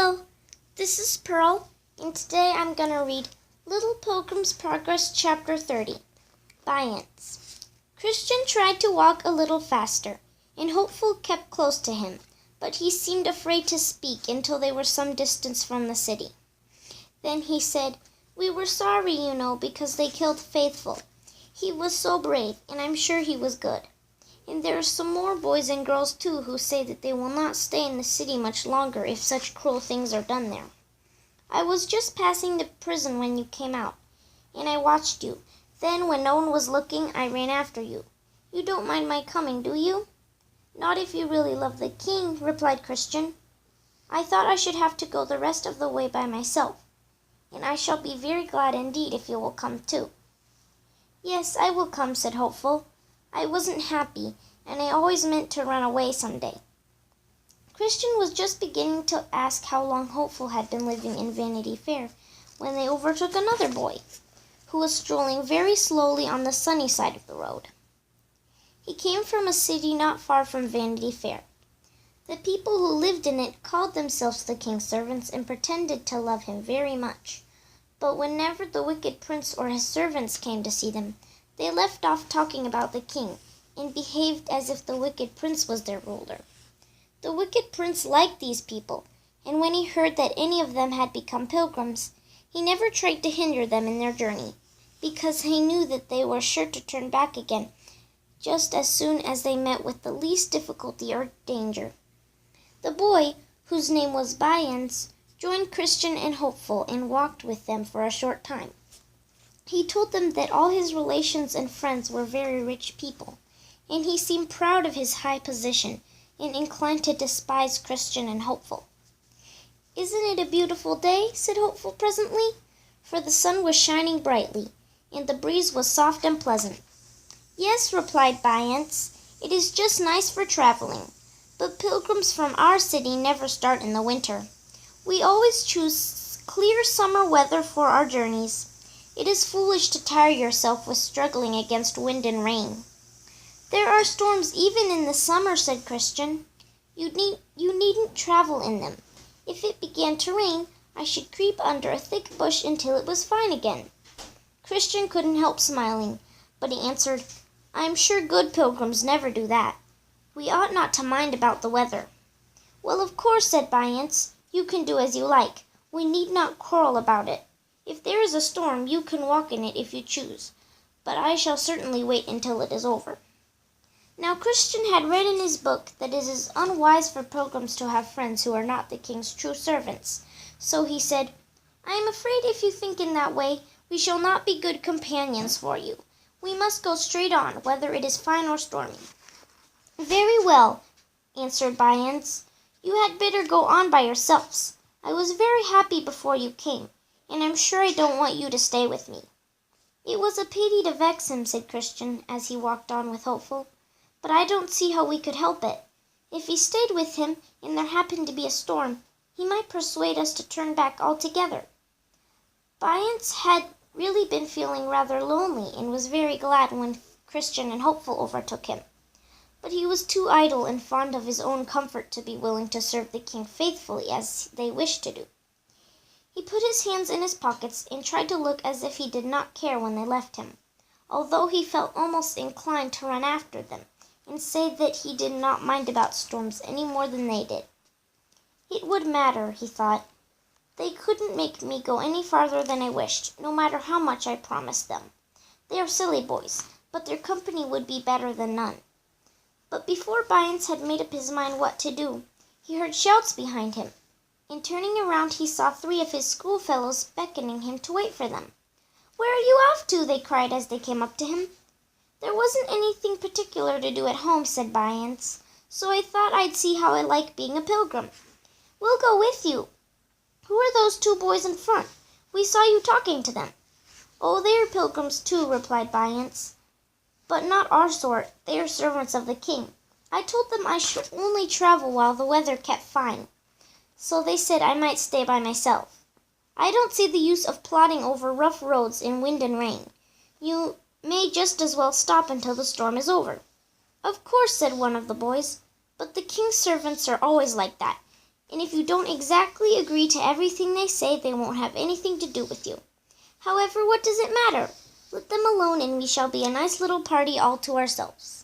Hello, this is Pearl, and today I'm going to read Little Pilgrim's Progress Chapter 30, by Ants. Christian tried to walk a little faster, and Hopeful kept close to him, but he seemed afraid to speak until they were some distance from the city. Then he said, "We were sorry, because they killed Faithful. He was so brave, and I'm sure he was good. And there are some more boys and girls too who say that they will not stay in the city much longer if such cruel things are done there. I was just passing the prison when you came out, and I watched you. Then, when no one was looking, I ran after you. You don't mind my coming, do you?" "Not if you really love the king," replied Christian. "I thought I should have to go the rest of the way by myself, and I shall be very glad indeed if you will come too." "Yes, I will come," said Hopeful. "I wasn't happy, and I always meant to run away some day." Christian was just beginning to ask how long Hopeful had been living in Vanity Fair when they overtook another boy, who was strolling very slowly on the sunny side of the road. He came from a city not far from Vanity Fair. The people who lived in it called themselves the king's servants and pretended to love him very much. But whenever the wicked prince or his servants came to see them, they left off talking about the king and behaved as if the wicked prince was their ruler. The wicked prince liked these people, and when he heard that any of them had become pilgrims, he never tried to hinder them in their journey, because he knew that they were sure to turn back again just as soon as they met with the least difficulty or danger. The boy, whose name was Byans, joined Christian and Hopeful and walked with them for a short time. He told them that all his relations and friends were very rich people, and he seemed proud of his high position and inclined to despise Christian and Hopeful. "Isn't it a beautiful day?" said Hopeful presently, for the sun was shining brightly, and the breeze was soft and pleasant. "Yes," replied Byants, "it is just nice for traveling, but pilgrims from our city never start in the winter. We always choose clear summer weather for our journeys. It is foolish to tire yourself with struggling against wind and rain." "There are storms even in the summer," said Christian. You needn't travel in them. If it began to rain, I should creep under a thick bush until it was fine again." Christian couldn't help smiling, but he answered, "I am sure good pilgrims never do that. We ought not to mind about the weather." "Well, of course," said Byants, "you can do as you like. We need not quarrel about it. If there is a storm, you can walk in it if you choose, but I shall certainly wait until it is over." Now Christian had read in his book that it is unwise for pilgrims to have friends who are not the king's true servants, so he said, "I am afraid if you think in that way, we shall not be good companions for you. We must go straight on, whether it is fine or stormy." "Very well," answered Byans. "You had better go on by yourselves. I was very happy before you came, and I'm sure I don't want you to stay with me." "It was a pity to vex him," said Christian, as he walked on with Hopeful, "but I don't see how we could help it. If he stayed with him, and there happened to be a storm, he might persuade us to turn back altogether." Byans had really been feeling rather lonely, and was very glad when Christian and Hopeful overtook him. But he was too idle and fond of his own comfort to be willing to serve the king faithfully as they wished to do. He put his hands in his pockets and tried to look as if he did not care when they left him, although he felt almost inclined to run after them and say that he did not mind about storms any more than they did. It would matter, he thought. They couldn't make me go any farther than I wished, no matter how much I promised them. They are silly boys, but their company would be better than none. But before Byans had made up his mind what to do, he heard shouts behind him, and turning around he saw 3 of his schoolfellows beckoning him to wait for them. "Where are you off to?" they cried as they came up to him. "There wasn't anything particular to do at home," said Byans, "so I thought I'd see how I like being a pilgrim." "We'll go with you. Who are those 2 boys in front? We saw you talking to them." "Oh, they are pilgrims too," replied Byans, "but not our sort. They are servants of the king. I told them I should only travel while the weather kept fine, so they said I might stay by myself. I don't see the use of plodding over rough roads in wind and rain. You may just as well stop until the storm is over." "Of course," said one of the boys, "but the king's servants are always like that. And if you don't exactly agree to everything they say, they won't have anything to do with you. However, what does it matter? Let them alone, and we shall be a nice little party all to ourselves."